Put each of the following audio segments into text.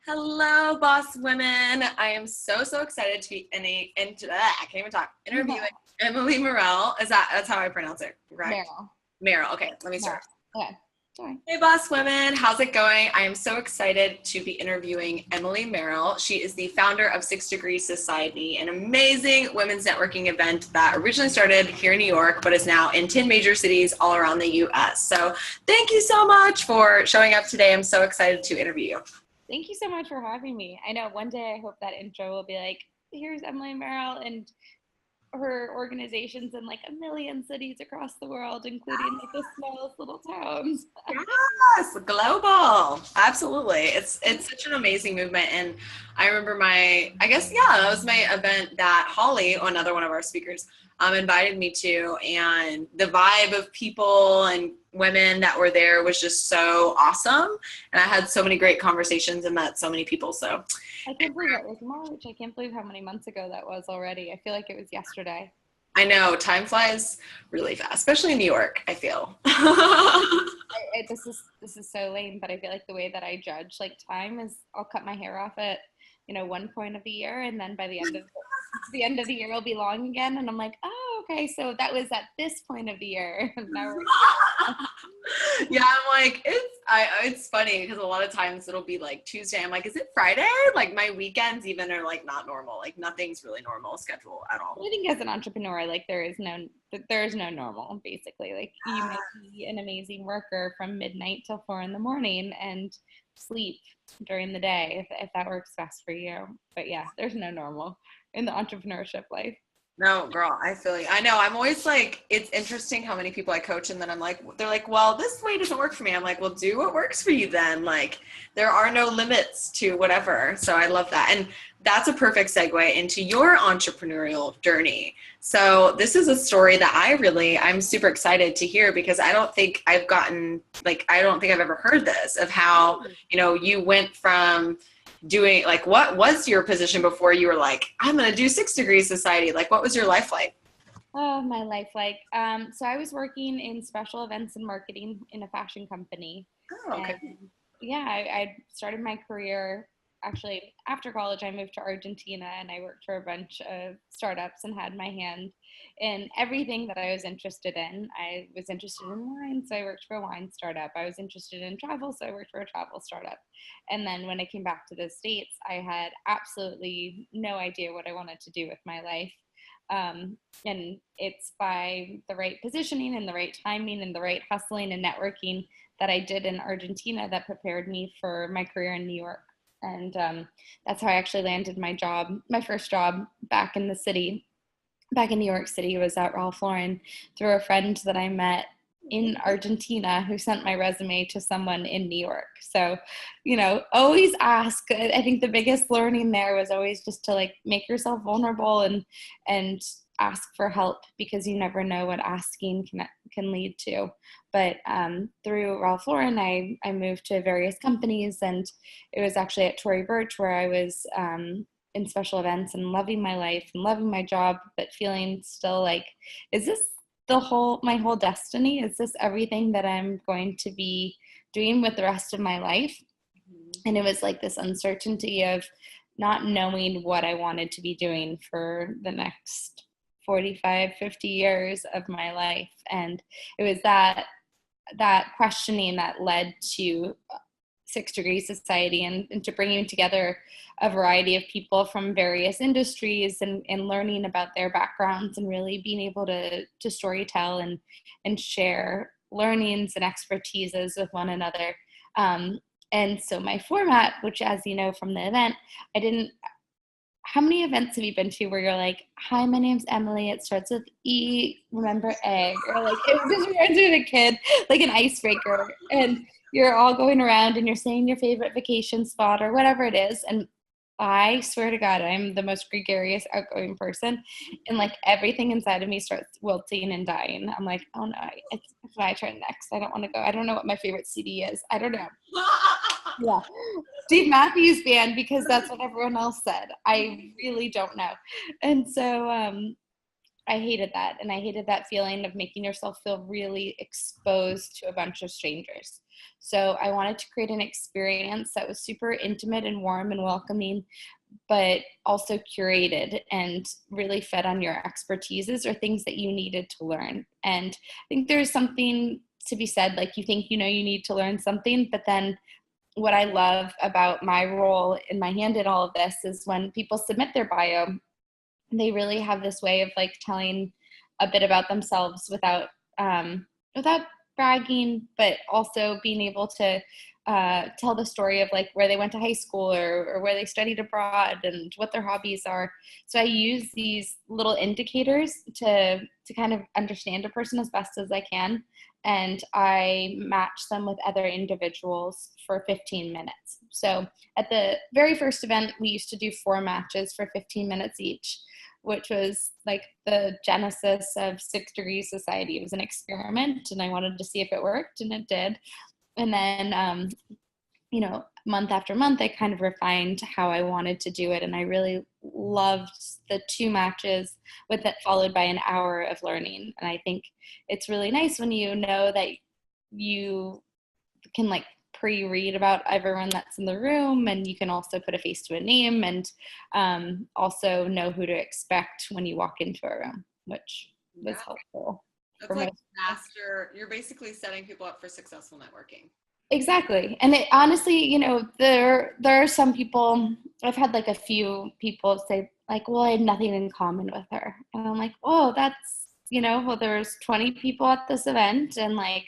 Hello, boss women. I am so excited to be I can't even talk. Interviewing Emily Merrell. That's how I pronounce it, correct? Merrill. Merrell. Okay, let me Merrill. start. Okay. Sorry. Hey, boss women. How's it going? I am so excited to be interviewing Emily Merrell. She is the founder of 6 Degrees Society, an amazing women's networking event that originally started here in New York, but is now in 10 major cities all around the U.S. So thank you so much for showing up today. I'm so excited to interview you. Thank you so much for having me. I know one day I hope that intro will be like, here's Emily Merrill and her organizations in like a million cities across the world, including like the smallest little towns. Yes, global. Absolutely. It's such an amazing movement. And I remember that was my event that Holly, another one of our speakers, invited me to. And the vibe of people and women that were there was just so awesome. And I had so many great conversations and met so many people. So I can't believe it was March. I can't believe how many months ago that was already. I feel like it was yesterday. I know time flies really fast, especially in New York, I feel. This is so lame, but I feel like the way that I judge like time is I'll cut my hair off at one point of the year, and then by the end of the year it'll be long again, and I'm like, oh, okay, so that was at this point of the year. Now Yeah, I'm like, it's funny because a lot of times it'll be like Tuesday. I'm like, is it Friday? Like my weekends even are like not normal. Like nothing's really normal schedule at all. I think as an entrepreneur, like there is no normal, basically. Like you might be an amazing worker from midnight till 4 a.m. and sleep during the day if that works best for you. But yeah, there's no normal in the entrepreneurship life. No, girl, I feel you. I know. I'm always like, it's interesting how many people I coach, and then they're like, well, this way doesn't work for me. I'm like, well, do what works for you then. Like, there are no limits to whatever. So I love that. And that's a perfect segue into your entrepreneurial journey. So this is a story that I'm super excited to hear because I don't think I've ever heard this of how, you went from doing like, what was your position before you were like, I'm going to do 6 Degrees Society? Like, what was your life like? Oh, my life. So I was working in special events and marketing in a fashion company. Oh, okay. And yeah, I started my career actually after college. I moved to Argentina and I worked for a bunch of startups and had my hand in everything that I was interested in. I was interested in wine, so I worked for a wine startup. I was interested in travel, so I worked for a travel startup. And then when I came back to the States, I had absolutely no idea what I wanted to do with my life. And it's by the right positioning and the right timing and the right hustling and networking that I did in Argentina that prepared me for my career in New York. And that's how I actually landed my first job back in the city, back in New York City, was at Ralph Lauren through a friend that I met in Argentina who sent my resume to someone in New York. So, always ask. I think the biggest learning there was always just to like make yourself vulnerable and ask for help, because you never know what asking can lead to. But through Ralph Lauren, I moved to various companies, and it was actually at Tory Burch where I was in special events and loving my life and loving my job, but feeling still like, is this my whole destiny? Is this everything that I'm going to be doing with the rest of my life? And it was like this uncertainty of not knowing what I wanted to be doing for the next 45, 50 years of my life. And it was that questioning that led to 6 Degrees Society and to bringing together a variety of people from various industries and learning about their backgrounds and really being able to storytell and share learnings and expertises with one another. And so my format, which, as you know from the event, how many events have you been to where you're like, hi, my name's Emily, it starts with E, remember egg? Or like, it just reminds me of a kid, like an icebreaker. And you're all going around and you're saying your favorite vacation spot or whatever it is. And I swear to God, I'm the most gregarious, outgoing person. And like everything inside of me starts wilting and dying. I'm like, oh no, it's my turn next. I don't want to go. I don't know what my favorite CD is. I don't know. Yeah. Dave Matthews Band, because that's what everyone else said. I really don't know. And so I hated that. And I hated that feeling of making yourself feel really exposed to a bunch of strangers. So I wanted to create an experience that was super intimate and warm and welcoming, but also curated and really fed on your expertises or things that you needed to learn. And I think there's something to be said, like you think you know you need to learn something, but then what I love about my role in my hand in all of this is when people submit their bio, they really have this way of like telling a bit about themselves without bragging, but also being able to tell the story of like where they went to high school or where they studied abroad and what their hobbies are. So I use these little indicators to kind of understand a person as best as I can. And I match them with other individuals for 15 minutes. So at the very first event, we used to do 4 matches for 15 minutes each, which was like the genesis of 6 Degrees Society. It was an experiment, and I wanted to see if it worked, and it did. And then, month after month, I kind of refined how I wanted to do it. And I really loved the 2 matches with it followed by an hour of learning. And I think it's really nice when you know that you can like pre-read about everyone that's in the room, and you can also put a face to a name, and also know who to expect when you walk into a room, which was helpful. That's like master. You're basically setting people up for successful networking. Exactly. And it honestly, there are some people, I've had like a few people say like, well, I had nothing in common with her. And I'm like, oh, that's, well, there's 20 people at this event, and like,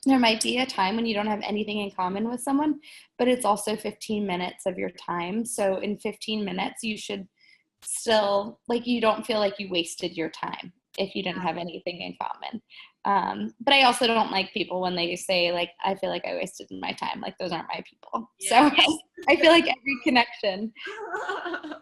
there might be a time when you don't have anything in common with someone, but it's also 15 minutes of your time. So in 15 minutes, you should still, like, you don't feel like you wasted your time if you didn't have anything in common. But I also don't like people when they say, like, I feel like I wasted my time. Like, those aren't my people. Yeah. So I feel like every connection,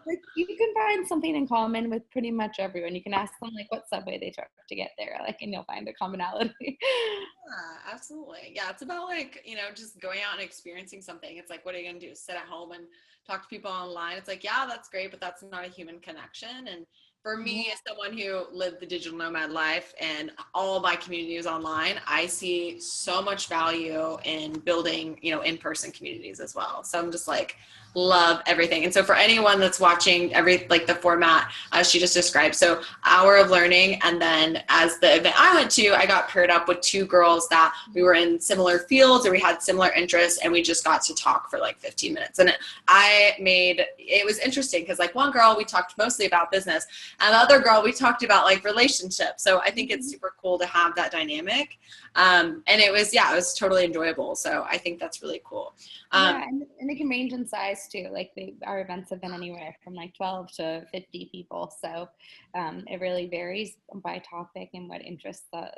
like, you can find something in common with pretty much everyone. You can ask them, like, what subway they took to get there, like, and you'll find a commonality. Yeah, absolutely. Yeah, it's about, like, just going out and experiencing something. It's like, what are you going to do? Sit at home and talk to people online? It's like, yeah, that's great, but that's not a human connection. And for me, as someone who lived the digital nomad life and all of my community is online, I see so much value in building, in-person communities as well. So I'm just like, love everything. And so for anyone that's watching the format she just described, so hour of learning. And then as the event I went to, I got paired up with 2 girls that we were in similar fields or we had similar interests, and we just got to talk for like 15 minutes. And it was interesting because like one girl, we talked mostly about business, and the other girl, we talked about like relationships. So I think it's super cool to have that dynamic. And it was totally enjoyable. So I think that's really cool. And it can range in size too. Like our events have been anywhere from like 12 to 50 people. So it really varies by topic and what interests the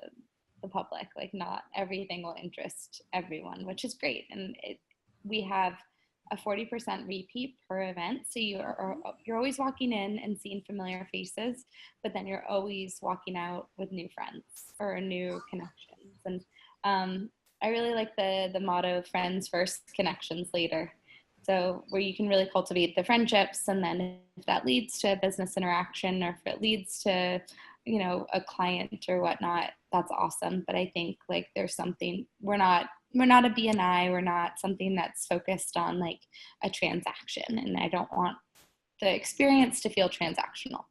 public. Like not everything will interest everyone, which is great. And we have a 40% repeat per event. So you're always walking in and seeing familiar faces, but then you're always walking out with new friends or new connections. And I really like the motto, friends first, connections later. So where you can really cultivate the friendships, and then if that leads to a business interaction or if it leads to, a client or whatnot, that's awesome. But I think like there's something, we're not a BNI, we're not something that's focused on like a transaction, and I don't want the experience to feel transactional.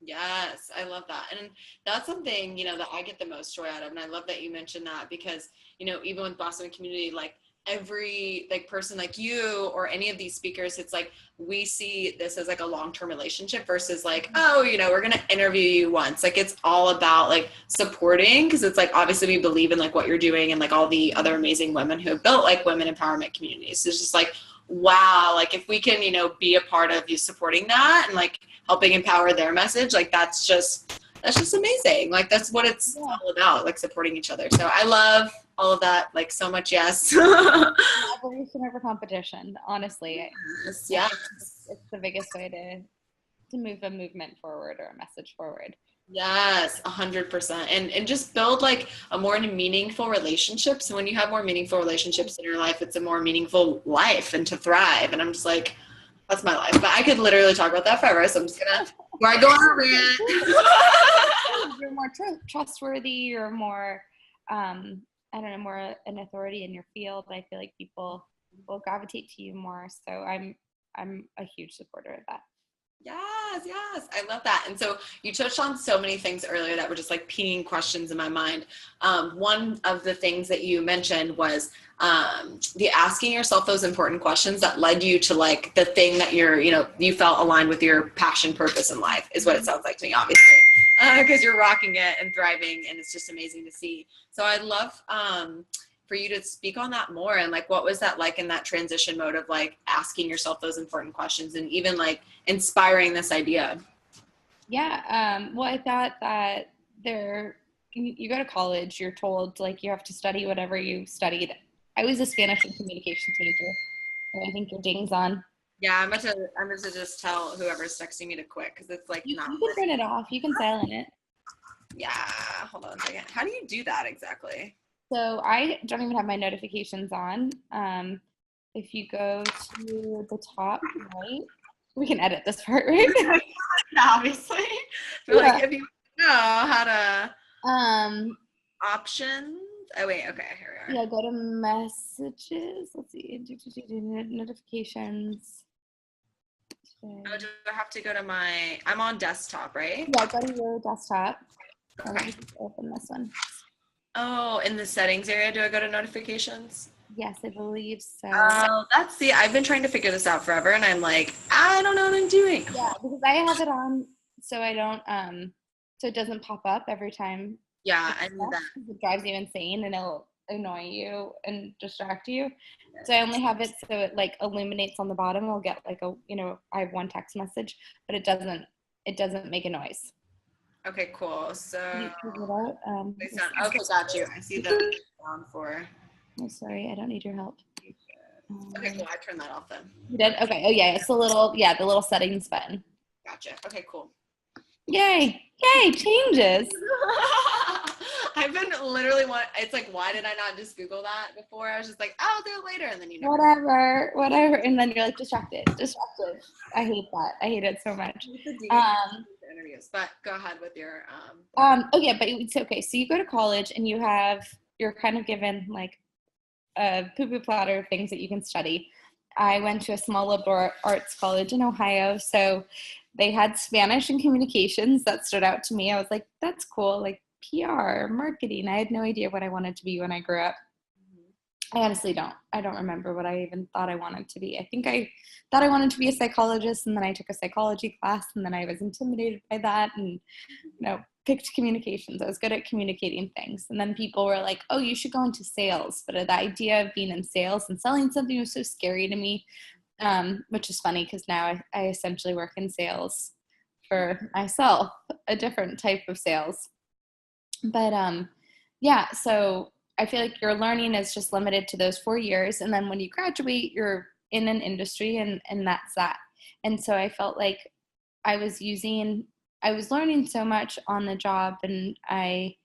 Yes, I love that. And that's something, that I get the most joy out of. And I love that you mentioned that because, even with Blossoming Community, like every like person like you or any of these speakers, it's like we see this as like a long-term relationship versus like, oh, we're going to interview you once. Like it's all about like supporting, because it's like obviously we believe in like what you're doing and like all the other amazing women who have built like women empowerment communities. So it's just like, wow, like if we can, be a part of you supporting that and like helping empower their message, like that's just amazing. Like that's what it's all about, like supporting each other. So I love all of that, like so much. Yes. Evolution over competition, honestly. Yes. It's the biggest way to move a movement forward or a message forward. Yes, 100%. And just build like a more meaningful relationship. So when you have more meaningful relationships in your life, it's a more meaningful life and to thrive. And I'm just like, that's my life. But I could literally talk about that forever. So I'm just gonna Do I go on a rant? You're more trustworthy. You're more, I don't know, more an authority in your field. I feel like people will gravitate to you more. So I'm a huge supporter of that. Yes, yes. I love that. And so you touched on so many things earlier that were just like pinging questions in my mind. One of the things that you mentioned was the asking yourself those important questions that led you to like the thing that you felt aligned with your passion, purpose in life is what it sounds like to me, obviously, because you're rocking it and thriving and it's just amazing to see. So I'd love for you to speak on that more, and like what was that like in that transition mode of like asking yourself those important questions and even like inspiring this idea? Yeah, well, I thought that you go to college, you're told like you have to study whatever you studied. I was a Spanish and communications major, and I think your ding's on. Yeah, I'm about to just tell whoever's texting me to quit because it's like You not. can turn it off. You can silent it. Yeah, hold on a second. How do you do that exactly? So I don't even have my notifications on. If you go to the top right, we can edit this part, right? Obviously, but Yeah. like if you know how to Um, options. Oh wait, okay, here we are. yeah, go to messages. Let's see, notifications. Oh, do I have to go to my? I'm on desktop, right? Yeah, go to your desktop. Let Okay. me just open this one. Oh, in the settings area, do I go to notifications? Yes, I believe so. Oh, I've been trying to figure this out forever, and I'm like, I don't know what I'm doing. Yeah, because I have it on so I don't so it doesn't pop up every time. Yeah, I need that. It drives you insane and it'll annoy you and distract you. So I only have it so it like illuminates on the bottom. I'll get like I have one text message, but it doesn't make a noise. Okay, cool. So, You figure it out. okay, got you. I see the down for. Oh, sorry, I don't need your help. Okay, cool. I turned that off then. You did? Okay. Oh yeah, it's the little settings button. Gotcha. Okay, cool. Yay! Yay! Changes. I've been literally it's like, why did I not just Google that before? I was just like, I'll do it later, and then you know. Whatever, and then you're like distracted. I hate that. I hate it so much. Interviews, but go ahead with your Oh yeah, but it's okay. So you go to college and you're kind of given like a poo-poo platter of things that you can study. I went to a small liberal arts college in Ohio, so they had Spanish and communications that stood out to me. I was like, that's cool, like PR, marketing. I had no idea what I wanted to be when I grew up. I honestly don't. I don't remember what I even thought I wanted to be. I think I thought I wanted to be a psychologist, and then I took a psychology class, and then I was intimidated by that and picked communications. I was good at communicating things. And then people were like, oh, you should go into sales. But the idea of being in sales and selling something was so scary to me, which is funny because now I essentially work in sales for myself, a different type of sales. But yeah, so I feel like your learning is just limited to those 4 years. And then when you graduate, you're in an industry and that's that. And so I felt like I was learning so much on the job, and I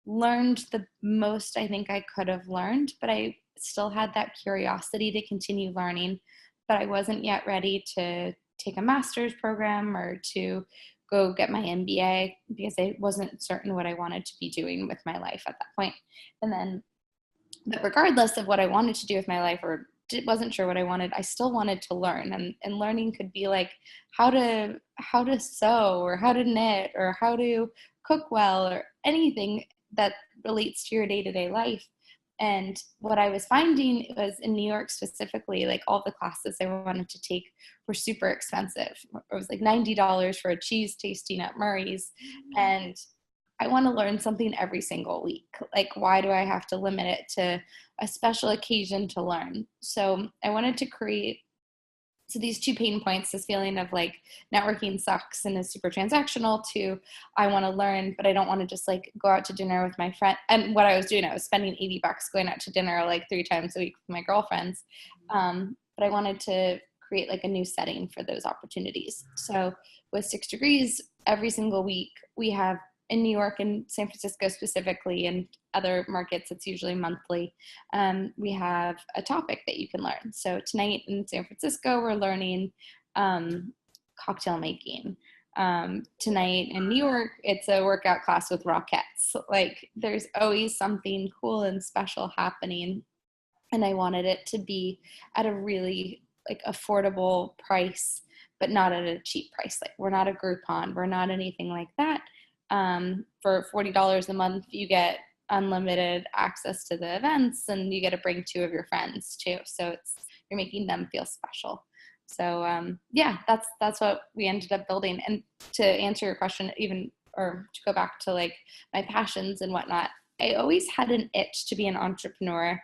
learned the most I think I could have learned, but I still had that curiosity to continue learning, but I wasn't yet ready to take a master's program or to go get my MBA because I wasn't certain what I wanted to be doing with my life at that point. And then, but regardless of what I wanted to do with my life or wasn't sure what I wanted, I still wanted to learn. And learning could be like how to sew or how to knit or how to cook well or anything that relates to your day-to-day life. And what I was finding was in New York specifically, like all the classes I wanted to take were super expensive. It was like $90 for a cheese tasting at Murray's. And I want to learn something every single week. Like, why do I have to limit it to a special occasion to learn? So I wanted to create these two pain points, this feeling of like networking sucks and is super transactional, to I want to learn, but I don't want to just like go out to dinner with my friend. And what I was doing, I was spending $80 going out to dinner like 3 times a week with my girlfriends. But I wanted to create like a new setting for those opportunities. So with 6 Degrees, every single week we have in New York and San Francisco specifically, and other markets, it's usually monthly. We have a topic that you can learn. So tonight in San Francisco, we're learning cocktail making. Tonight in New York, it's a workout class with Rockettes. Like there's always something cool and special happening. And I wanted it to be at a really like affordable price, but not at a cheap price. Like we're not a Groupon, we're not anything like that. For $40 a month, you get unlimited access to the events, and you get to bring 2 of your friends too. So you're making them feel special. So yeah, that's what we ended up building. And to answer your question, even or to go back to like my passions and whatnot, I always had an itch to be an entrepreneur.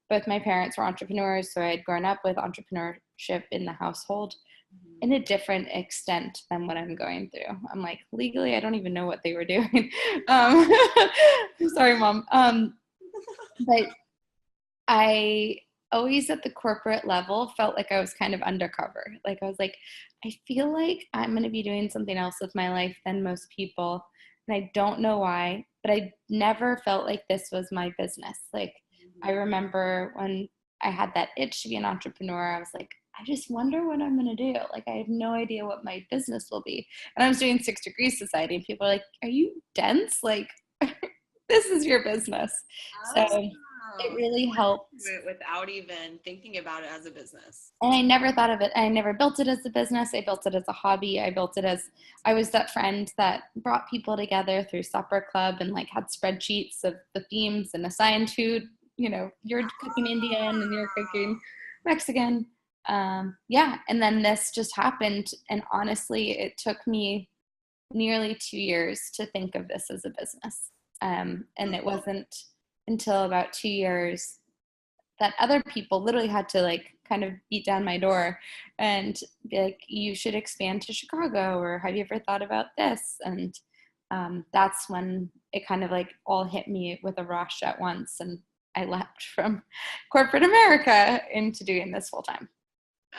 Both my parents were entrepreneurs, so I had grown up with entrepreneurship in the household in a different extent than what I'm going through. I'm like, legally, I don't even know what they were doing. Sorry, Mom. But I always at the corporate level felt like I was kind of undercover. Like I was like, I feel like I'm going to be doing something else with my life than most people. And I don't know why, but I never felt like this was my business. Like I remember when I had that itch to be an entrepreneur, I was like, I just wonder what I'm going to do. Like, I have no idea what my business will be. And I was doing 6 Degrees Society, and people are like, are you dense? Like, this is your business. So it really helped. Without even thinking about it as a business. And I never thought of it. I never built it as a business. I built it as a hobby. I built it as, I was that friend that brought people together through supper club and like had spreadsheets of the themes and assigned food. You know, you're cooking Indian and you're cooking Mexican. Yeah. And then this just happened. And honestly, it took me nearly 2 years to think of this as a business. And it wasn't until about 2 years that other people literally had to like kind of beat down my door and be like, you should expand to Chicago, or have you ever thought about this? And that's when it kind of like all hit me with a rush at once. And I left from corporate America into doing this full time.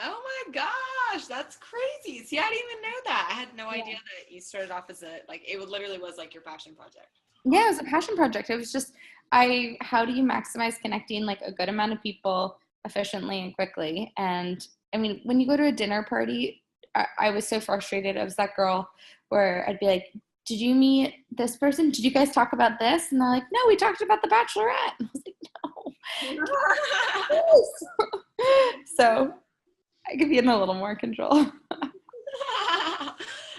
Oh my gosh, that's crazy. See, I didn't even know that. I had no idea that you started off as it literally was like your passion project. Yeah, it was a passion project. It was just, how do you maximize connecting like a good amount of people efficiently and quickly? And I mean, when you go to a dinner party, I was so frustrated. I was that girl where I'd be like, did you meet this person? Did you guys talk about this? And they're like, no, we talked about The Bachelorette. And I was like, no. So I could be in a little more control.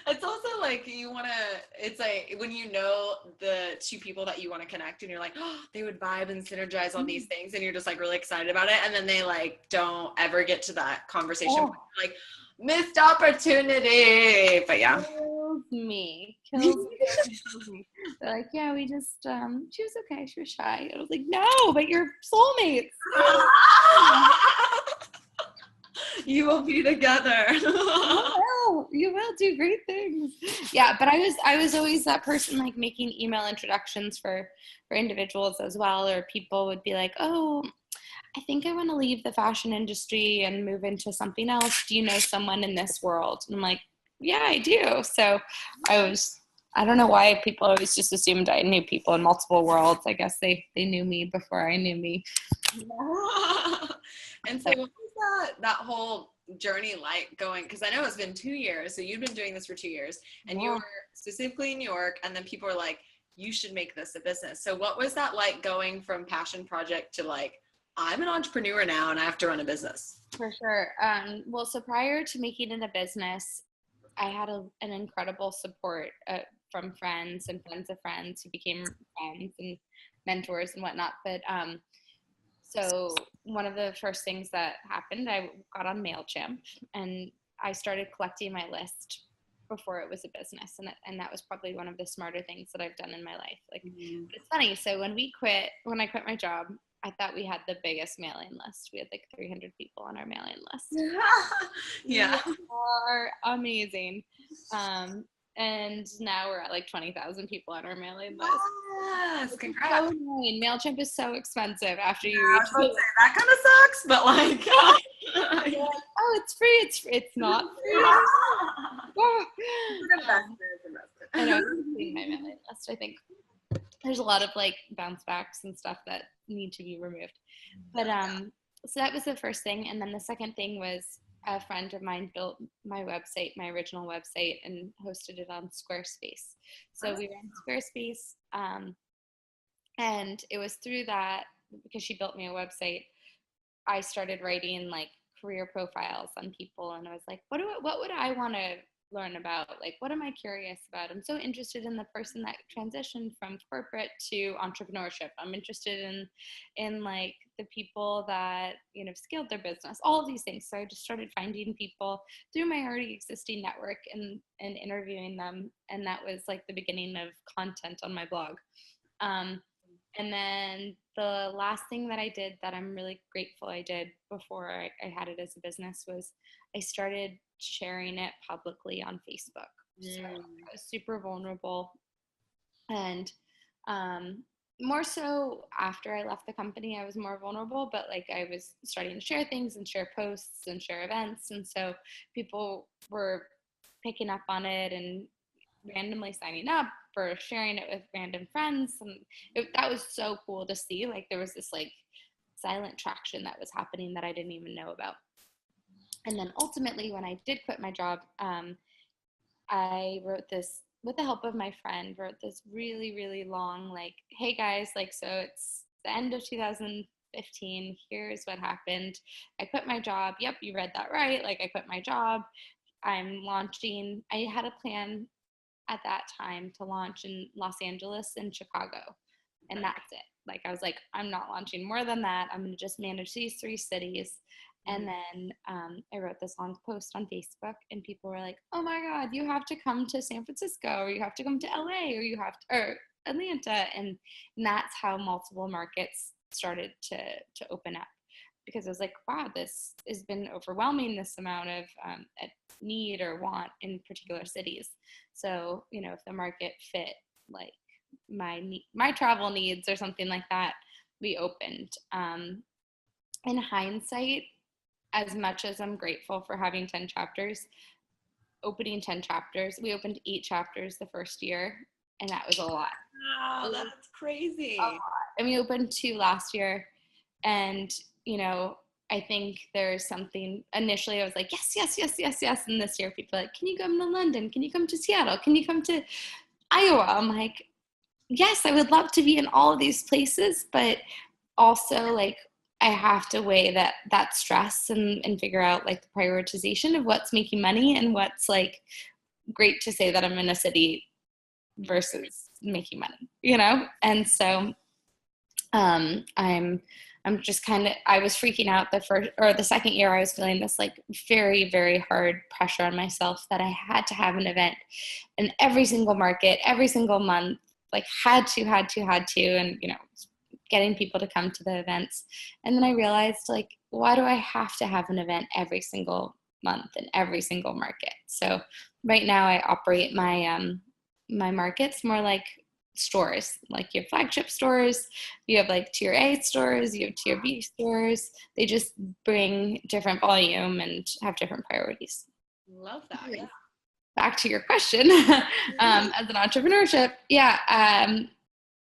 It's also like it's like when you know the 2 people that you want to connect and you're like, oh, they would vibe and synergize on these things, and you're just like really excited about it, and then they like don't ever get to that conversation. Oh. Like, missed opportunity. But yeah. Kills me. They're like, yeah, we just, she was okay. She was shy. I was like, no, but you're soulmates. You will be together. You will do great things. Yeah, but I was always that person like making email introductions for individuals as well, or people would be like, oh, I think I want to leave the fashion industry and move into something else. Do you know someone in this world? And I'm like, yeah, I do. So I don't know why people always just assumed I knew people in multiple worlds. I guess they knew me before I knew me. And so what was that whole journey like going? Because I know it's been 2 years. So you've been doing this for 2 years, and you were specifically in New York, and then people were like, you should make this a business. So what was that like going from passion project to like, I'm an entrepreneur now and I have to run a business? For sure. Well, so prior to making it a business, I had an incredible support from friends and friends of friends who became friends and mentors and whatnot. But so one of the first things that happened, I got on MailChimp and I started collecting my list before it was a business. And that was probably one of the smarter things that I've done in my life. Like, but it's funny. So when I quit my job, I thought we had the biggest mailing list. We had like 300 people on our mailing list. Yeah. We are amazing. And now we're at like 20,000 people on our mailing list. Yes, congrats. So annoying. MailChimp is so expensive after you reach it. That kind of sucks, but like, oh, it's free. It's not free. I know, I'm cleaning my mailing list. I think there's a lot of like bounce backs and stuff that need to be removed. But so that was the first thing. And then the second thing was a friend of mine built my website, my original website, and hosted it on Squarespace. So we ran Squarespace, and it was through that, because she built me a website, I started writing like career profiles on people, and I was like, what would I want to learn about? Like, what am I curious about? I'm so interested in the person that transitioned from corporate to entrepreneurship. I'm interested in like the people that, you know, scaled their business, all of these things. So I just started finding people through my already existing network and interviewing them. And that was like the beginning of content on my blog. And then the last thing that I did that I'm really grateful I did before I had it as a business was I started sharing it publicly on Facebook. So I was super vulnerable. And more so after I left the company, I was more vulnerable, but like I was starting to share things and share posts and share events. And so people were picking up on it and randomly signing up or sharing it with random friends, and that was so cool to see. Like there was this like silent traction that was happening that I didn't even know about. And then ultimately when I did quit my job, I wrote this, with the help of my friend, wrote this really, really long, like, hey guys, like, so it's the end of 2015, here's what happened. I quit my job. Yep, you read that right. Like I quit my job. I'm launching, I had a plan at that time to launch in Los Angeles and Chicago. And that's it. Like I was like, I'm not launching more than that. I'm going to just manage these 3 cities. And then I wrote this long post on Facebook, and people were like, oh my God, you have to come to San Francisco, or you have to come to LA, or you have to, or Atlanta. And that's how multiple markets started to open up, because I was like, wow, this has been overwhelming, this amount of need or want in particular cities. So, you know, if the market fit like my travel needs or something like that, we opened. In hindsight, as much as I'm grateful for having 10 chapters, opening 10 chapters, we opened 8 chapters the first year, and that was a lot. Wow, that's crazy. A lot. And we opened 2 last year, and you know, I think there's something, initially I was like, yes, yes, yes, yes, yes. And this year people are like, can you come to London? Can you come to Seattle? Can you come to Iowa? I'm like, yes, I would love to be in all of these places, but also like I have to weigh that stress and figure out like the prioritization of what's making money and what's like great to say that I'm in a city versus making money, you know? And so I'm just kind of, I was freaking out the second year. I was feeling this like very, very hard pressure on myself that I had to have an event in every single market, every single month, like had to, and, you know, getting people to come to the events. And then I realized, like, why do I have to have an event every single month in every single market? So right now I operate my markets more like stores. Like you have flagship stores, you have like tier A stores, you have tier B stores. They just bring different volume and have different priorities. Love that. Yeah. Back to your question, as an entrepreneurship,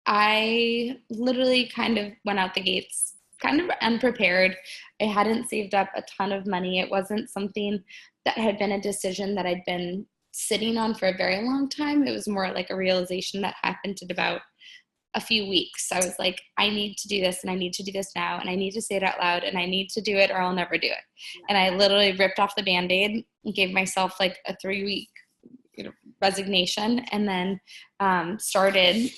I literally kind of went out the gates kind of unprepared. I hadn't saved up a ton of money. It wasn't something that had been a decision that I'd been sitting on for a very long time. It was more like a realization that happened in about a few weeks. I was like, I need to do this, and I need to do this now, and I need to say it out loud, and I need to do it or I'll never do it. And I literally ripped off the Band-Aid and gave myself like a 3-week, you know, resignation, and then started.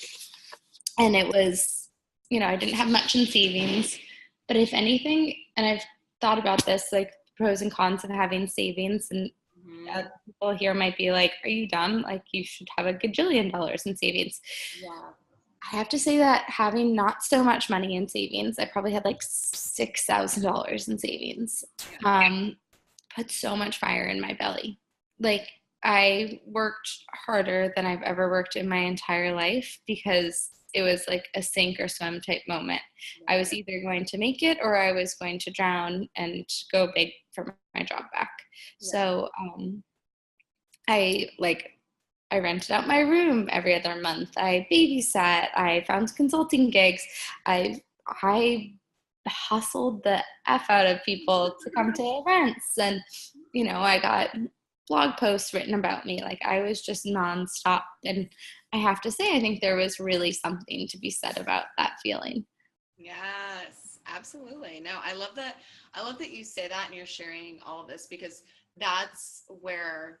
And it was, you know, I didn't have much in savings, but if anything, and I've thought about this, like pros and cons of having savings, and people here might be like, are you dumb? Like you should have a gajillion dollars in savings. Yeah. I have to say that having not so much money in savings, I probably had like $6,000 in savings, put so much fire in my belly. Like I worked harder than I've ever worked in my entire life, because it was like a sink or swim type moment. I was either going to make it or I was going to drown and go big for my job back. Yeah. So I rented out my room every other month. I babysat. I found consulting gigs. I hustled the F out of people to come to events. And, you know, I got blog posts written about me. Like, I was just nonstop. And I have to say, I think there was really something to be said about that feeling. Yes, absolutely. No, I love that. I love that you say that and you're sharing all of this, because that's where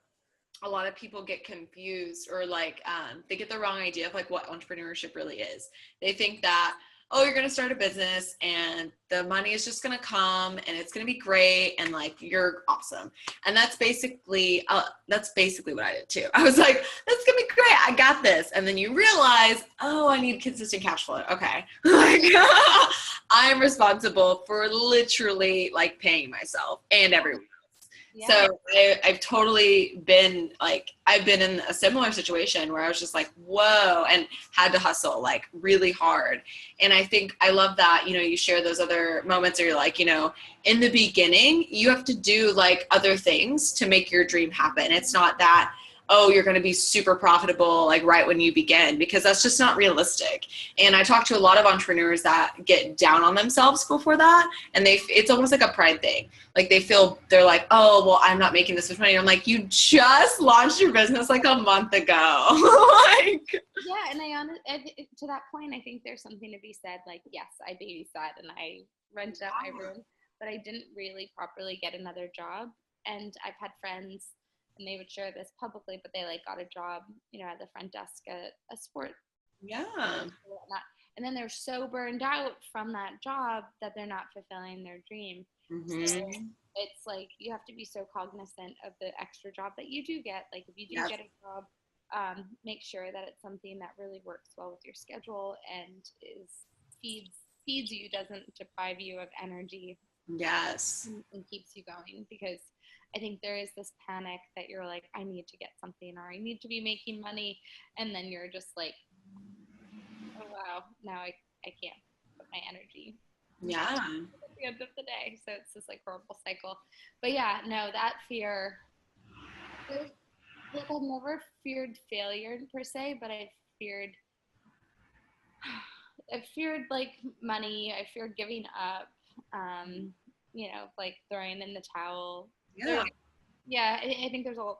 a lot of people get confused, or like they get the wrong idea of like what entrepreneurship really is. They think that, oh, you're going to start a business and the money is just going to come and it's going to be great and like you're awesome. And that's basically what I did too. I was like, that's going to be great, I got this. And then you realize, oh, I need consistent cash flow. Okay. Like I'm responsible for literally like paying myself and everyone. Yeah. So I've totally been like, I've been in a similar situation where I was just like, whoa, and had to hustle like really hard. And I think I love that, you know, you share those other moments where you're like, you know, in the beginning, you have to do like other things to make your dream happen. It's not that, oh, you're going to be super profitable like right when you begin, because that's just not realistic. And I talk to a lot of entrepreneurs that get down on themselves before that. And it's almost like a pride thing. Like they're like, oh, well, I'm not making this much money. I'm like, you just launched your business like a month ago. Like, yeah. And to that point, I think there's something to be said. Like, yes, I babysat and I rented out my room, but I didn't really properly get another job. And I've had friends, and they would share this publicly, but they like got a job, you know, at the front desk at a sport. Yeah. And then they're so burned out from that job that they're not fulfilling their dream. Mm-hmm. So it's like, you have to be so cognizant of the extra job that you do get. Like, if you do get a job, make sure that it's something that really works well with your schedule and feeds you, doesn't deprive you of energy. Yes. And keeps you going, because I think there is this panic that you're like, I need to get something, or I need to be making money. And then you're just like, oh, wow, now I can't put my energy. Yeah. At the end of the day. So it's this like horrible cycle. But yeah, no, that fear, like, I've never feared failure per se, but I've feared like money. I feared giving up, you know, like throwing in the towel. Yeah. I think there's all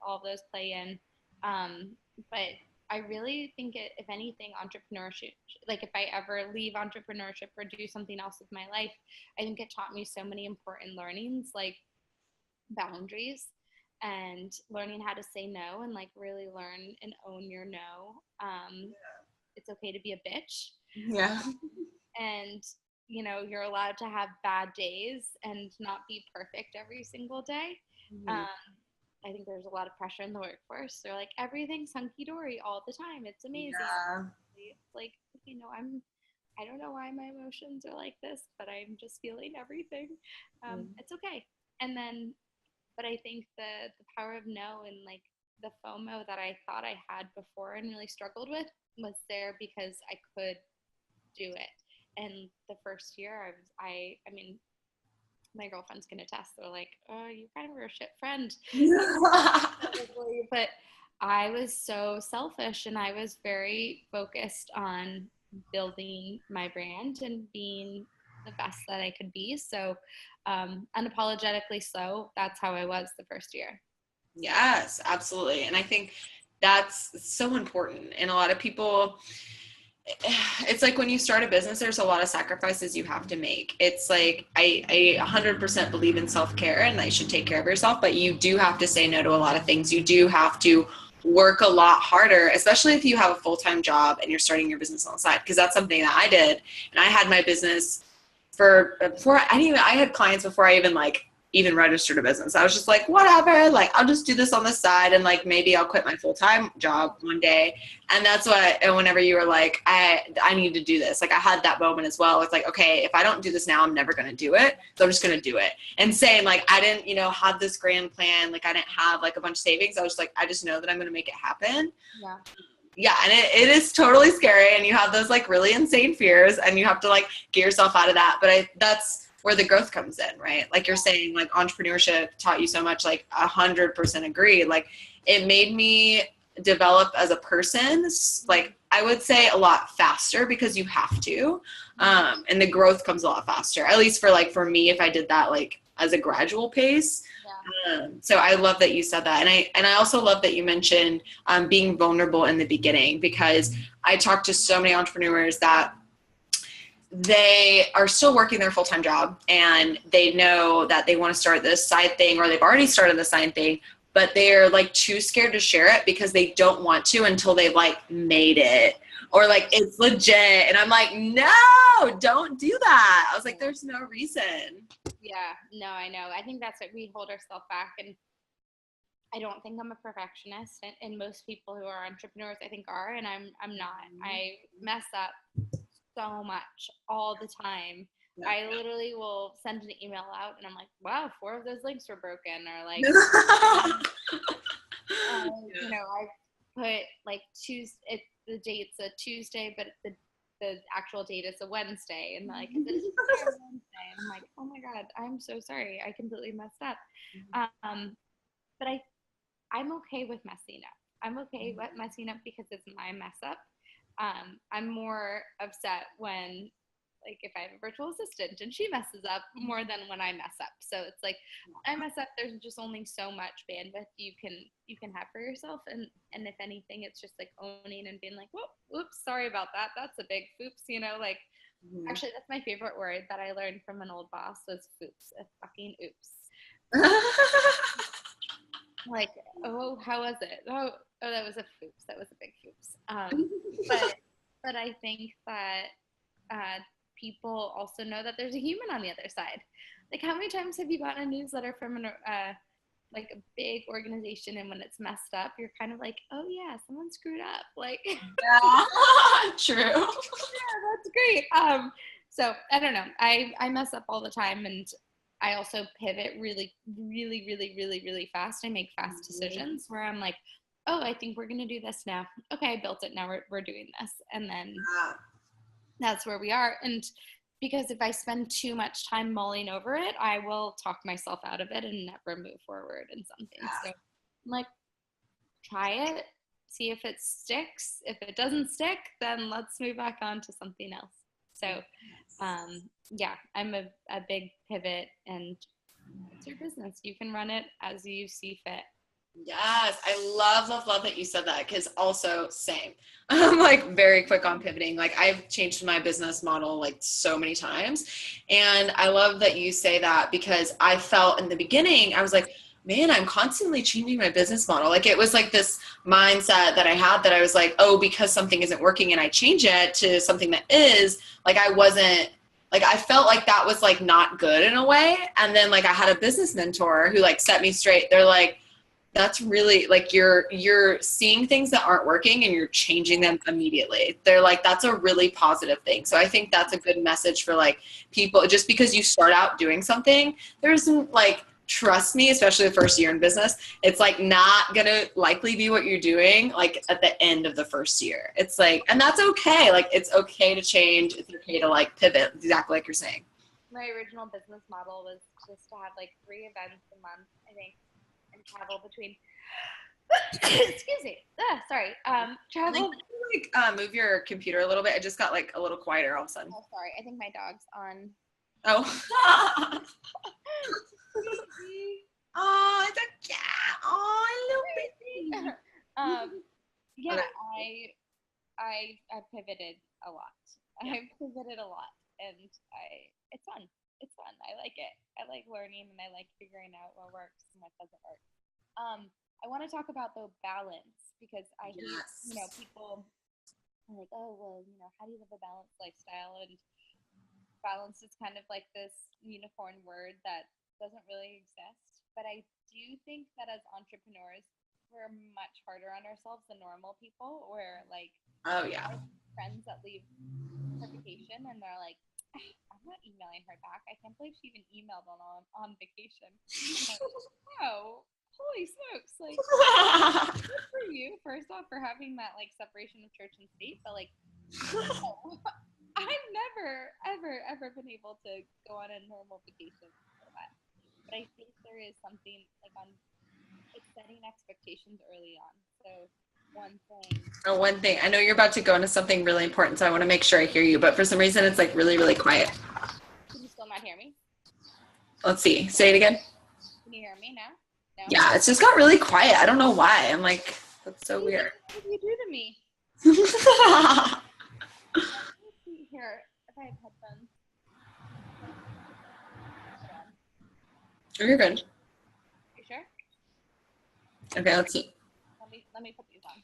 of those play in. But I really think if anything, entrepreneurship, like if I ever leave entrepreneurship or do something else with my life, I think it taught me so many important learnings, like boundaries and learning how to say no, and like really learn and own your no. It's okay to be a bitch. Yeah. And, you know, you're allowed to have bad days and not be perfect every single day. Mm-hmm. I think there's a lot of pressure in the workforce. They're like, everything's hunky-dory all the time. It's amazing. Yeah. It's like, you know, I don't know why my emotions are like this, but I'm just feeling everything. It's okay. And then, but I think the power of no, and like the FOMO that I thought I had before and really struggled with, was there because I could do it. And the first year I mean, my girlfriends can attest. They're like, oh, you kind of were a shit friend. But I was so selfish, and I was very focused on building my brand and being the best that I could be. So unapologetically so, that's how I was the first year. Yes, absolutely. And I think that's so important. And a lot of people, it's like when you start a business, there's a lot of sacrifices you have to make. It's like, I 100% believe in self-care and that you should take care of yourself, but you do have to say no to a lot of things. You do have to work a lot harder, especially if you have a full-time job and you're starting your business on the side, because that's something that I did. And I had my business I had clients before I even registered a business. I was just like, whatever, like, I'll just do this on the side, and like, maybe I'll quit my full-time job one day. And that's whenever you were like, I need to do this. Like, I had that moment as well. It's like, okay, if I don't do this now, I'm never going to do it. So I'm just going to do it. And same, like, I didn't, have this grand plan. Like, I didn't have like a bunch of savings. I was like, I just know that I'm going to make it happen. Yeah. Yeah. And it is totally scary. And you have those like really insane fears, and you have to like get yourself out of that. But that's where the growth comes in, right? Like you're saying, like entrepreneurship taught you so much, like 100% agree. Like it made me develop as a person, like I would say a lot faster because you have to. And the growth comes a lot faster, at least for me, if I did that like as a gradual pace. So I love that you said that. And I also love that you mentioned being vulnerable in the beginning, because I talk to so many entrepreneurs that they are still working their full-time job and they know that they want to start this side thing, or they've already started the side thing, but they're like too scared to share it because they don't want to until they've like made it or like it's legit. And I'm like, no, don't do that. I was like, there's no reason. Yeah, no, I know. I think that's what we hold ourselves back. And I don't think I'm a perfectionist, and most people who are entrepreneurs, I think, are, and I'm not. I mess up so much all the time. Yeah. I literally will send an email out, and I'm like, wow, 4 of those links were broken, or like, you know, I put like Tuesday, the date's a Tuesday, but the actual date is a Wednesday, and like, is it a Tuesday or Wednesday? And I'm like, oh my god, I'm so sorry, I completely messed up. But I'm okay with messing up. I'm okay with messing up because it's my mess up. I'm more upset when, like, if I have a virtual assistant and she messes up more than when I mess up. So it's like, I mess up, there's just only so much bandwidth you can have for yourself. And if anything, it's just like owning and being like, whoops, sorry about that. That's a big oops, you know, like, actually, that's my favorite word that I learned from an old boss was oops, a fucking oops. Like, oh, how was it? Oh, that was a oops. That was a big oops. But I think that people also know that there's a human on the other side. Like, how many times have you gotten a newsletter from like a big organization, and when it's messed up, you're kind of like, oh yeah, someone screwed up. Like, yeah, true. Yeah, that's great. So I don't know. I mess up all the time, and I also pivot really, really, really, really, really fast. I make fast decisions where I'm like, oh, I think we're going to do this now. Okay, I built it. Now we're doing this. And then that's where we are. And because if I spend too much time mulling over it, I will talk myself out of it and never move forward in something. So I'm like, try it, see if it sticks. If it doesn't stick, then let's move back on to something else. So yeah, I'm a big pivot, and it's your business. You can run it as you see fit. Yes, I love that you said that, because also same. I'm like very quick on pivoting. Like I've changed my business model like so many times. And I love that you say that, because I felt in the beginning, I was like, man, I'm constantly changing my business model. Like it was like this mindset that I had that I was like, oh, because something isn't working and I change it to something that is, like I wasn't, like I felt like that was like not good in a way. And then like I had a business mentor who like set me straight. They're like, that's really like you're seeing things that aren't working and you're changing them immediately. They're like, that's a really positive thing. So I think that's a good message for like people. Just because you start out doing something, there's like, trust me, especially the first year in business, it's like not gonna likely be what you're doing like at the end of the first year. It's like, and that's okay. Like it's okay to change. It's okay to like pivot, exactly like you're saying. My original business model was just to have like 3 events a month, I think, and travel between excuse me, sorry, travel. Like move your computer a little bit. It just got like a little quieter all of a sudden. Oh, sorry, I think my dog's on. Oh. Oh, it's a cat. Oh, I love it. Yeah, I pivoted a lot. I pivoted a lot, and it's fun. It's fun. I like it. I like learning, and I like figuring out what works and what doesn't work. I want to talk about the balance, because I hear, people are like, oh, well, how do you live a balanced lifestyle? And balance is kind of like this unicorn word that doesn't really exist. But I do think that as entrepreneurs, we're much harder on ourselves than normal people. Where like, oh yeah, I have friends that leave for vacation and they're like, I'm not emailing her back. I can't believe she even emailed on vacation. I'm like, oh, holy smokes! Like, good for you, first off, for having that like separation of church and state. But like, no, I've never, ever been able to go on a normal vacation for that. But I think there is something like on like setting expectations early on. So One thing. Oh, one thing. I know you're about to go into something really important, so I want to make sure I hear you, but for some reason it's like really, really quiet. Can you still not hear me? Let's see. Say it again. Can you hear me now? No? Yeah, it's just got really quiet. I don't know why. I'm like, that's so weird. What did you do to me? Here, if I have headphones. You're good. You sure? Okay, let's see. Let me put these on.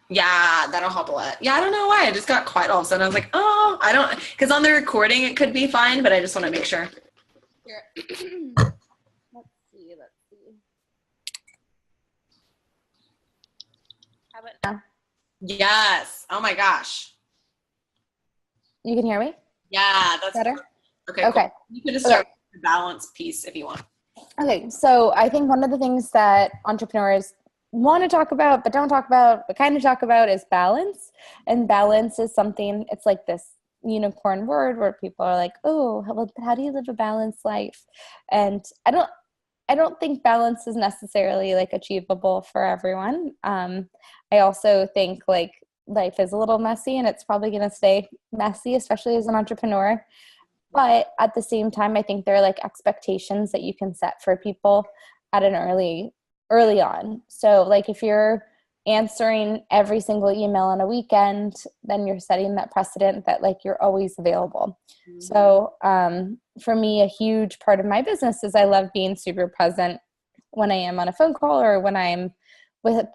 Yeah, that'll help a lot. Yeah, I don't know why. I just got quiet all of a sudden. I was like, oh, I don't, because on the recording it could be fine, but I just want to make sure. Here. Let's see. How about now? Yes. Oh my gosh. You can hear me? Yeah, that's better. Okay. Okay. Cool. You can just start with the balance piece if you want. Okay, so I think one of the things that entrepreneurs want to talk about but don't talk about but kind of talk about is balance. And balance is something, it's like this unicorn word where people are like, oh, how do you live a balanced life? And I don't think balance is necessarily like achievable for everyone. I also think like life is a little messy, and it's probably going to stay messy, especially as an entrepreneur. But at the same time, I think there are like expectations that you can set for people at an early on. So like if you're answering every single email on a weekend, then you're setting that precedent that like you're always available. Mm-hmm. So for me, a huge part of my business is I love being super present when I am on a phone call or when I'm with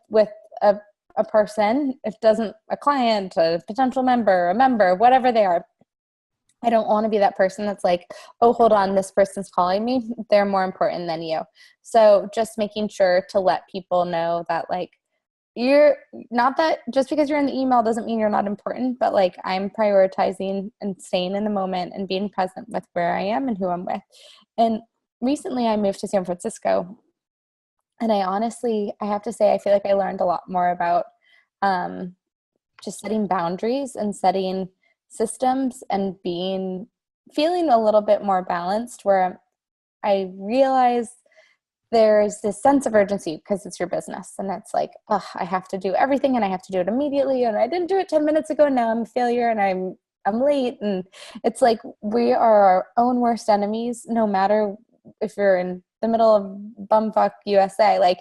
a person. It doesn't, a client, a potential member, a member, whatever they are. I don't want to be that person that's like, oh, hold on, this person's calling me. They're more important than you. So just making sure to let people know that like, you're not, that just because you're in the email doesn't mean you're not important, but like I'm prioritizing and staying in the moment and being present with where I am and who I'm with. And recently I moved to San Francisco, and I have to say, I feel like I learned a lot more about just setting boundaries and setting systems and feeling a little bit more balanced, where I realize there's this sense of urgency because it's your business, and it's like, oh, I have to do everything and I have to do it immediately, and I didn't do it 10 minutes ago, now I'm a failure and I'm late. And it's like we are our own worst enemies, no matter if you're in the middle of bumfuck USA. Like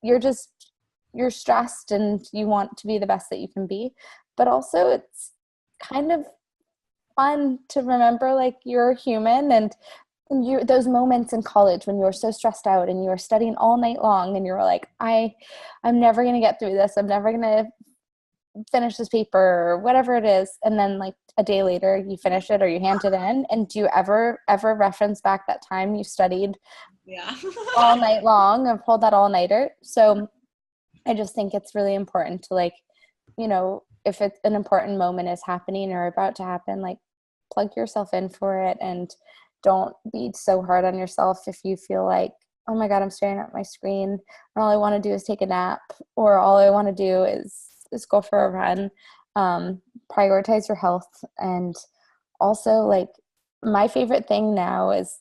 you're stressed and you want to be the best that you can be, but also it's kind of fun to remember like you're human. And those moments in college when you were so stressed out and you were studying all night long and you were like, I'm never going to get through this, I'm never going to finish this paper or whatever it is, and then like a day later you finish it or you hand it in. And do you ever reference back that time you studied all night long and pulled that all-nighter? So I just think it's really important to like, if it's an important moment is happening or about to happen, like plug yourself in for it, and don't be so hard on yourself if you feel like, oh my God, I'm staring at my screen and all I want to do is take a nap, or all I want to do is go for a run. Prioritize your health. And also like my favorite thing now is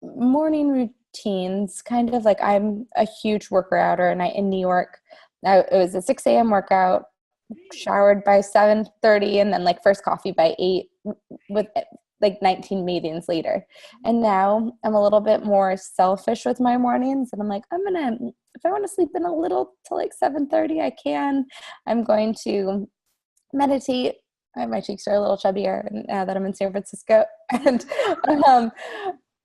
morning routines. Kind of like I'm a huge worker outer, and in New York, it was a 6 a.m. workout, showered by 7:30, and then like first coffee by 8 with like 19 meetings later. And now I'm a little bit more selfish with my mornings, and I'm like, if I want to sleep in a little till like 7:30, I can. I'm going to meditate. My cheeks are a little chubbier now that I'm in San Francisco. And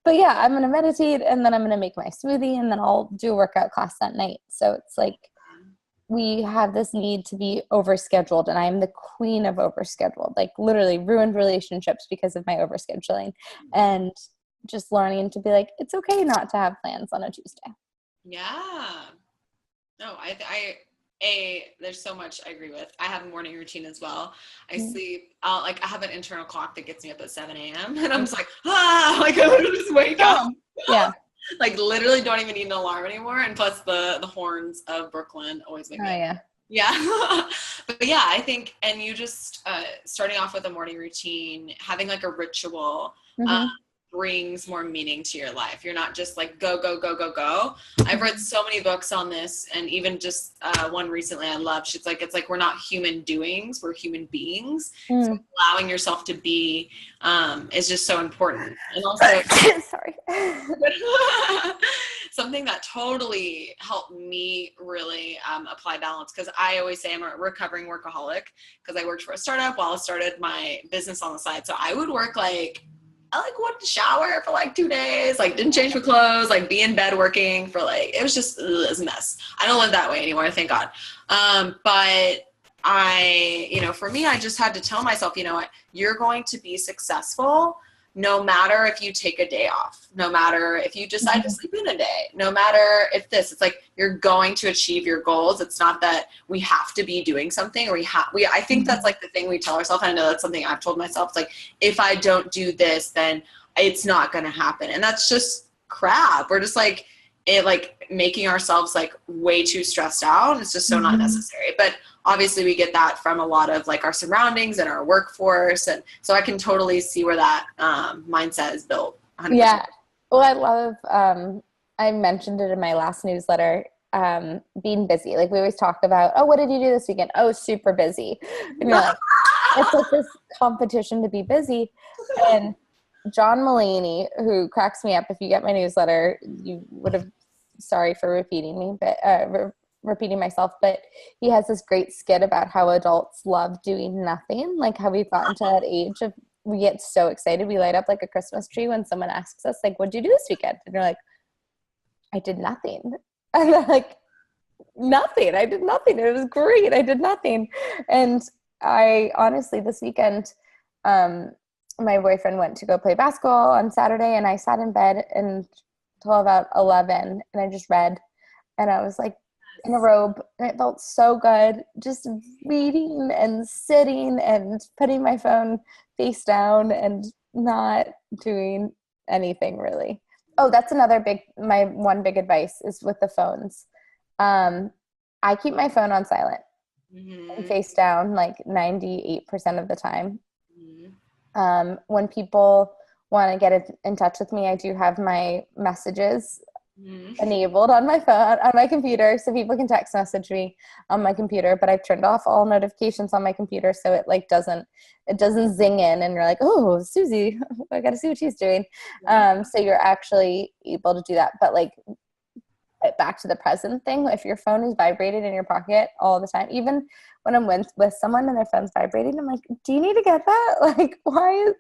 but yeah, I'm going to meditate, and then I'm going to make my smoothie, and then I'll do a workout class that night. So it's like we have this need to be overscheduled, and I'm the queen of overscheduled, like literally ruined relationships because of my overscheduling. And just learning to be like, it's okay not to have plans on a Tuesday. Yeah. No, there's so much I agree with. I have a morning routine as well. I sleep, I have an internal clock that gets me up at 7 a.m. and I'm just like, like I would just wake up. Yeah. Like literally don't even need an alarm anymore. And plus the horns of Brooklyn always make me. Oh yeah. Yeah. But yeah, I think, and you just starting off with a morning routine, having like a ritual, brings more meaning to your life. You're not just like go, go, go, go, go. I've read so many books on this, and even just one recently I loved. It's like we're not human doings, we're human beings. So allowing yourself to be is just so important. And also, sorry, something that totally helped me really apply balance, because I always say I'm a recovering workaholic, because I worked for a startup while I started my business on the side. So I would work I went to shower for 2 days, didn't change my clothes, be in bed working for it was just, it was a mess. I don't live that way anymore, thank God. But for me, I just had to tell myself, you know what, you're going to be successful no matter if you take a day off, no matter if you decide to sleep in a day, no matter if it's you're going to achieve your goals. It's not that we have to be doing something, or I think that's the thing we tell ourselves. I know that's something I've told myself. It's if I don't do this, then it's not going to happen. And that's just crap. We're just making ourselves way too stressed out. It's just so not necessary. But obviously we get that from a lot of our surroundings and our workforce. And so I can totally see where that mindset is built. 100%. Yeah. Well, I love, I mentioned it in my last newsletter, being busy. We always talk about, oh, what did you do this weekend? Oh, super busy. And you're it's this competition to be busy. And John Mulaney, who cracks me up, if you get my newsletter, you would have, sorry for repeating me, but repeating myself, but he has this great skit about how adults love doing nothing, how we've gotten to that age of we get so excited, we light up like a Christmas tree when someone asks us what'd you do this weekend, and you're I did nothing, and they're nothing, I did nothing, it was great, I did nothing. And I honestly, this weekend, my boyfriend went to go play basketball on Saturday, and I sat in bed until about 11, and I just read, and I was in a robe, and it felt so good, just reading and sitting and putting my phone face down and not doing anything really. Oh, that's my one big advice is with the phones. I keep my phone on silent and face down 98% of the time. When people want to get in touch with me, I do have my messages enabled on my phone, on my computer, so people can text message me on my computer, but I've turned off all notifications on my computer, so it doesn't zing in and you're oh, Susie, I gotta see what she's doing. So you're actually able to do that. But back to the present thing, if your phone is vibrating in your pocket all the time, even when I'm with someone and their phone's vibrating, I'm do you need to get that? Why?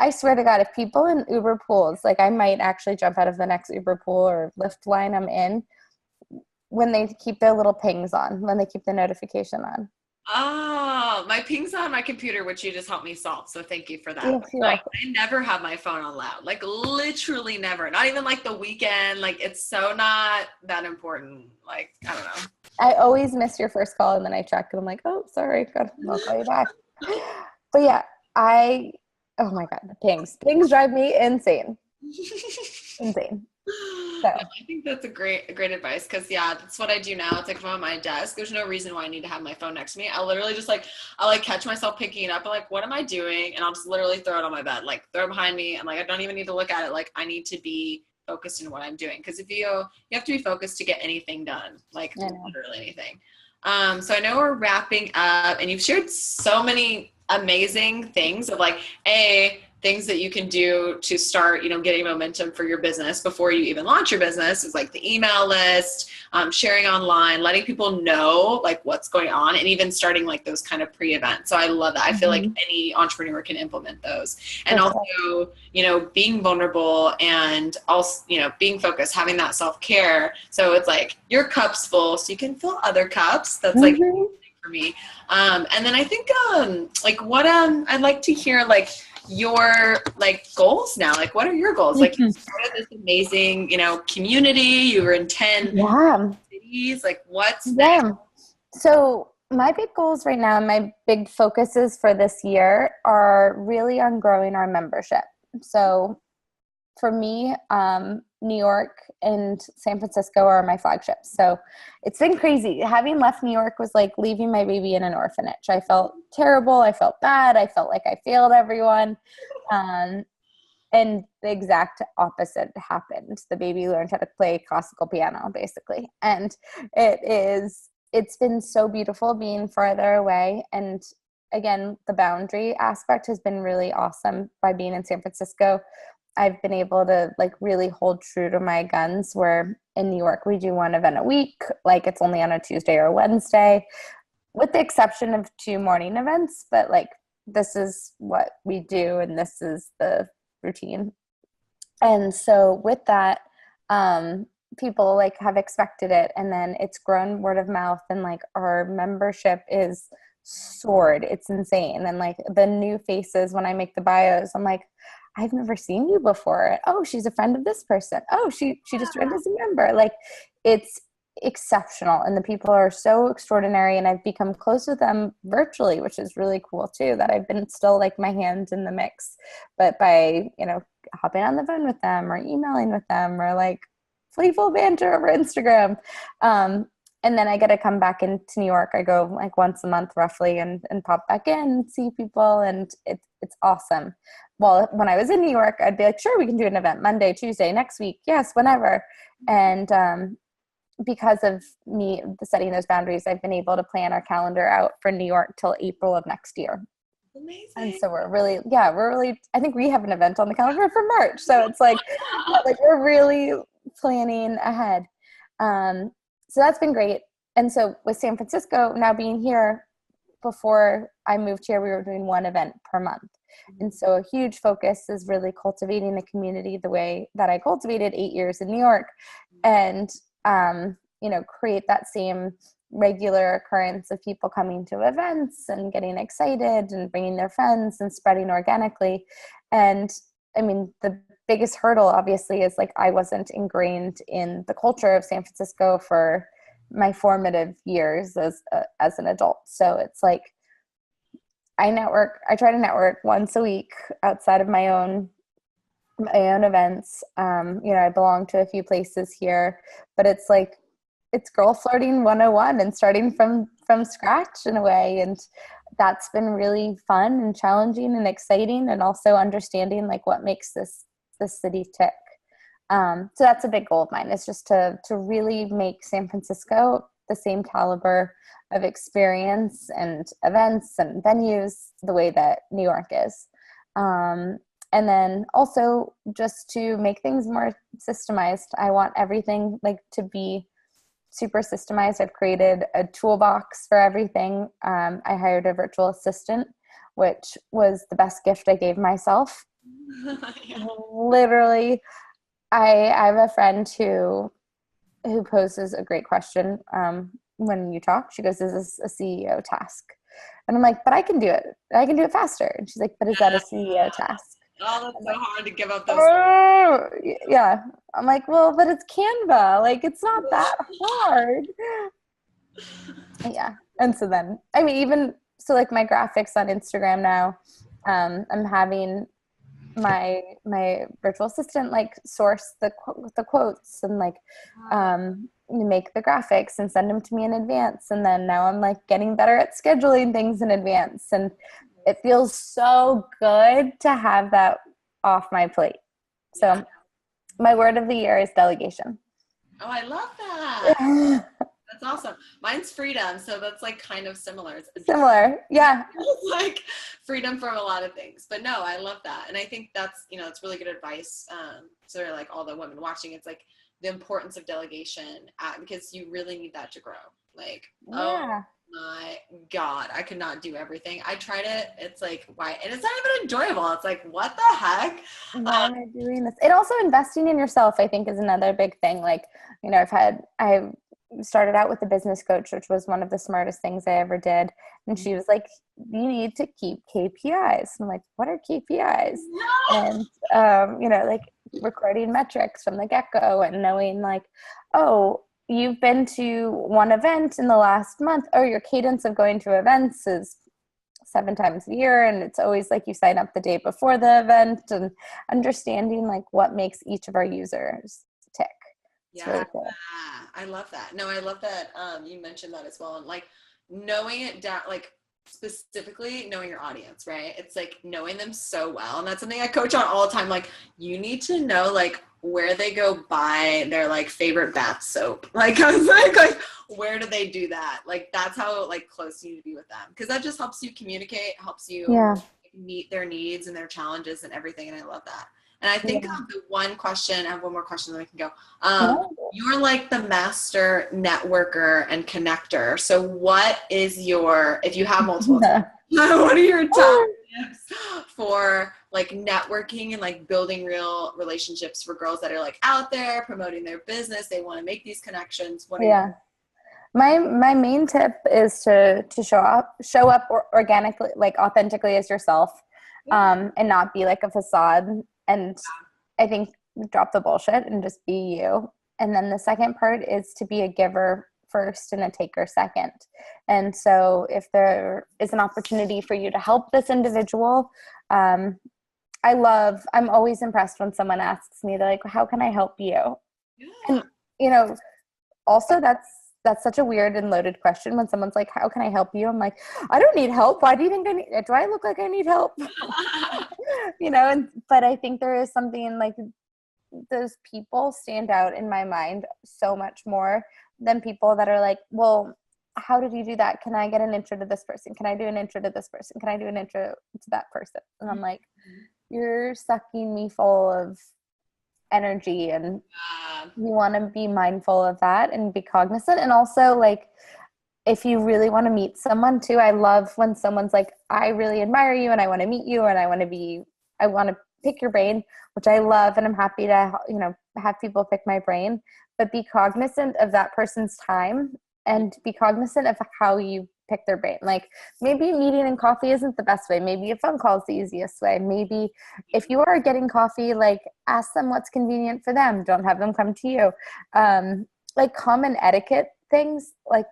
I swear to God, if people in Uber pools, I might actually jump out of the next Uber pool or Lyft line I'm in, when they keep their little pings on, when they keep the notification on. Oh, my ping's on my computer, which you just helped me solve. So thank you for that. I never have my phone on loud, literally never. Not even the weekend. It's so not that important. I don't know. I always miss your first call, and then I check and I'm oh, sorry, I'll call you back. But yeah, oh my God, the pings drive me insane. Insane. So. I think that's a great advice, because that's what I do now. It's if I'm at my desk, there's no reason why I need to have my phone next to me. I literally just I'll catch myself picking it up and what am I doing? And I'll just literally throw it on my bed, throw it behind me, and I don't even need to look at it. I need to be focused in what I'm doing, because if you have to be focused to get anything done, literally anything. So I know we're wrapping up, and you've shared so many amazing things of things that you can do to start, getting momentum for your business before you even launch your business. Is the email list, sharing online, letting people know what's going on, and even starting those kind of pre-events. So I love that. I feel any entrepreneur can implement those. And also, being vulnerable, and also, being focused, having that self-care. So it's your cup's full, so you can fill other cups. That's for me. And then I think what I'd like to hear your goals now. What are your goals? You started this amazing, community. You were in 10 cities. What's next? So my big goals right now, and my big focuses for this year, are really on growing our membership. So for me, New York and San Francisco are my flagships. So it's been crazy. Having left New York was leaving my baby in an orphanage. I felt terrible. I felt bad. I felt like I failed everyone. And the exact opposite happened. The baby learned how to play classical piano, basically. And it's been so beautiful being farther away. And again, the boundary aspect has been really awesome. By being in San Francisco, I've been able to like really hold true to my guns, where in New York, we do one event a week. Like it's only on a Tuesday or a Wednesday, with the exception of 2 morning events. But like, this is what we do, and this is the routine. And so with that, people like have expected it, and then it's grown word of mouth, and like our membership is soared. It's insane. And like the new faces, when I make the bios, I'm like, I've never seen you before. Oh, she's a friend of this person. Oh, she just joined as a member. Like it's exceptional, and the people are so extraordinary, and I've become close with them virtually, which is really cool too, that I've been still like my hand in the mix, but by, you know, hopping on the phone with them or emailing with them or like playful banter over Instagram. And then I get to come back into New York. I go like once a month roughly, and pop back in, see people, and it's awesome. Well, when I was in New York, I'd be like, sure, we can do an event Monday, Tuesday, next week. Yes, whenever. And because of me setting those boundaries, I've been able to plan our calendar out for New York till April of next year. Amazing. And so we're really, I think we have an event on the calendar for March. So it's like, we're really planning ahead. So that's been great. And so with San Francisco now being here, before I moved here, we were doing one event per month. And so a huge focus is really cultivating the community the way that I cultivated 8 years in New York, and, you know, create that same regular occurrence of people coming to events and getting excited and bringing their friends and spreading organically. And I mean, the biggest hurdle obviously is like, I wasn't ingrained in the culture of San Francisco for my formative years as an adult. So it's like, I try to network once a week outside of my own events. You know, I belong to a few places here, but it's like, it's girl flirting 101 and starting from scratch in a way. And that's been really fun and challenging and exciting, and also understanding like what makes this city tick. So that's a big goal of mine, is just to really make San Francisco the same caliber of experience and events and venues the way that New York is. And then also just to make things more systemized. I want everything like to be super systemized. I've created a toolbox for everything. I hired a virtual assistant, which was the best gift I gave myself. Yeah. Literally, I have a friend who poses a great question when you talk. She goes, "Is this a CEO task?" And I'm like, "But I can do it. I can do it faster." And she's like, "But is that a CEO task?" Oh, that's so hard to give up those. Oh, yeah. I'm like, well, but it's Canva. Like, it's not that hard. Yeah. And so then, I mean, even so, like my graphics on Instagram now, I'm having my virtual assistant like source the quotes and like make the graphics and send them to me in advance. And then now I'm like getting better at scheduling things in advance, and it feels so good to have that off my plate. So my word of the year is delegation. Oh, I love that. That's awesome. Mine's freedom. So that's like kind of similar. Similar. Yeah. It's like freedom from a lot of things, but no, I love that. And I think that's, you know, it's really good advice. So like all the women watching, it's like the importance of delegation because you really need that to grow. Like, oh my God, I could not do everything. I tried it. It's like, why? And it's not even enjoyable. It's like, what the heck? Why am I doing this? And also investing in yourself, I think, is another big thing. Like, you know, I started out with a business coach, which was one of the smartest things I ever did. And she was like, you need to keep KPIs. And I'm like, what are KPIs? And, you know, like recording metrics from the get-go and knowing like, oh, you've been to one event in the last month, or your cadence of going to events is 7 times a year. And it's always like you sign up the day before the event, and understanding like what makes each of our users tick. It's really cool. I love that. No, I love that. You mentioned that as well. And like knowing it down, like specifically knowing your audience, right? It's like knowing them so well. And that's something I coach on all the time. Like, you need to know like where they go buy their like favorite bath soap. Like, I was like, where do they do that? Like, that's how like close you need to be with them. Cause that just helps you communicate, helps you meet their needs and their challenges and everything. And I love that. And I think the one question, I have one more question, then we can go. You're like the master networker and connector. So what is your, if you have multiple, what are your top tips for like networking and like building real relationships for girls that are like out there promoting their business? They want to make these connections. What are my main tip is to show up organically, like authentically as yourself, and not be like a facade. And I think drop the bullshit and just be you. And then the second part is to be a giver first and a taker second. And so if there is an opportunity for you to help this individual, I'm always impressed when someone asks me, they're like, how can I help you? And, you know, also that's such a weird and loaded question when someone's like, how can I help you? I'm like, I don't need help. Why do you think do I look like I need help? You know, but I think there is something like those people stand out in my mind so much more than people that are like, well, how did you do that? Can I get an intro to this person? Can I do an intro to this person? Can I do an intro to that person? And I'm like, you're sucking me full of energy, and you want to be mindful of that and be cognizant. And also, like, if you really want to meet someone too, I love when someone's like, I really admire you and I want to meet you and I want to pick your brain, which I love, and I'm happy to, you know, have people pick my brain, but be cognizant of that person's time and be cognizant of how you pick their brain. Like, maybe meeting in coffee isn't the best way. Maybe a phone call is the easiest way. Maybe if you are getting coffee, like, ask them what's convenient for them. Don't have them come to you. Like common etiquette things, like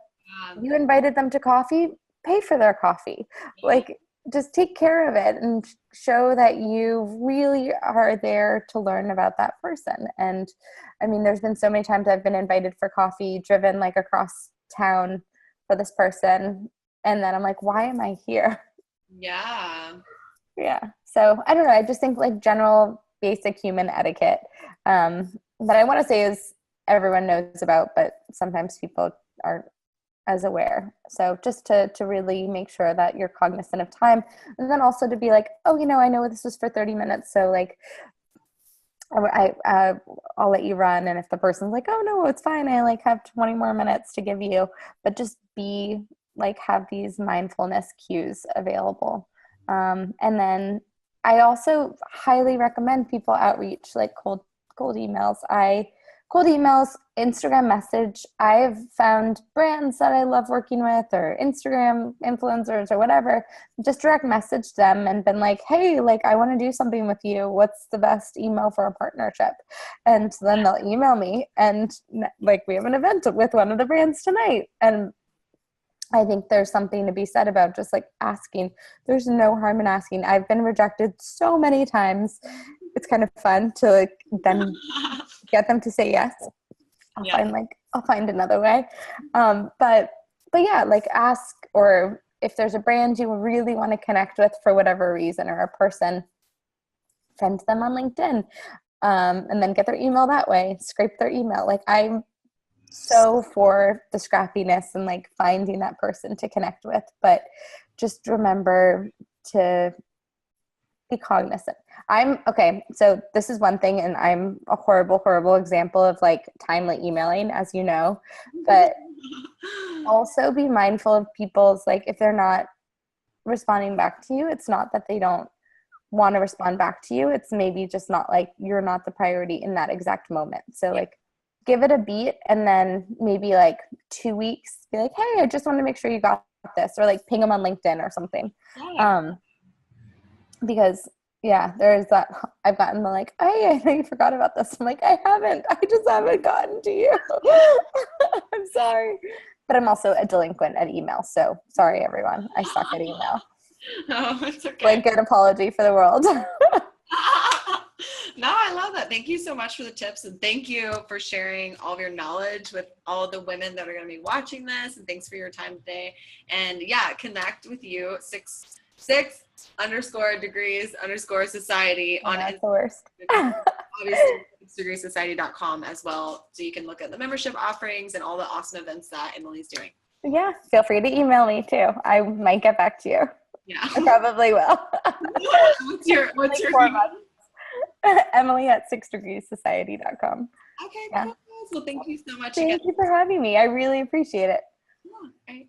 you invited them to coffee, pay for their coffee. Like, just take care of it and show that you really are there to learn about that person. And I mean, there's been so many times I've been invited for coffee, driven like across town for this person, and then I'm like, why am I here? So I don't know, I just think like general basic human etiquette that I want to say is everyone knows about, but sometimes people aren't as aware. So just to really make sure that you're cognizant of time, and then also to be like, oh, you know, I know this was for 30 minutes, so like I'll let you run. And if the person's like, oh no, it's fine, I like have 20 more minutes to give you, but just be like, have these mindfulness cues available. And then I also highly recommend people outreach, like cold emails. Cold emails, Instagram message. I've found brands that I love working with, or Instagram influencers or whatever, just direct message them and been like, hey, like, I want to do something with you. What's the best email for a partnership? And then they'll email me, and like, we have an event with one of the brands tonight. And I think there's something to be said about just like asking. There's no harm in asking. I've been rejected so many times. It's kind of fun to like then get them to say yes. I'll find another way. But yeah, like, ask, or if there's a brand you really want to connect with for whatever reason, or a person, friend them on LinkedIn, and then get their email that way, scrape their email. Like, I'm so for the scrappiness and like finding that person to connect with, but just remember to be cognizant. So this is one thing, and I'm a horrible example of like timely emailing, as you know, but also be mindful of people's, like, if they're not responding back to you, it's not that they don't want to respond back to you. It's maybe just not like you're not the priority in that exact moment. So like, give it a beat, and then maybe like 2 weeks, be like, hey, I just want to make sure you got this, or like ping them on LinkedIn or something. Because there's that. I've gotten the like, hey, I know you forgot about this. I'm like, I just haven't gotten to you. I'm sorry. But I'm also a delinquent at email. So sorry, everyone. I suck at email. No, it's okay. Blanket apology for the world. No, I love that. thank you so much for the tips, and thank you for sharing all of your knowledge with all of the women that are going to be watching this, and thanks for your time today. And yeah, connect with you, 6_degrees_society on That's the worst. obviously 6degreessociety.com as well, so you can look at the membership offerings and all the awesome events that Emily's doing. Yeah, feel free to email me too. I might get back to you. Yeah, I probably will. what's your 4 months. Emily at 6degreessociety.com. Okay, Yeah. cool. Well, thank you so much Thank again. you for having me. I really appreciate it. Yeah, right.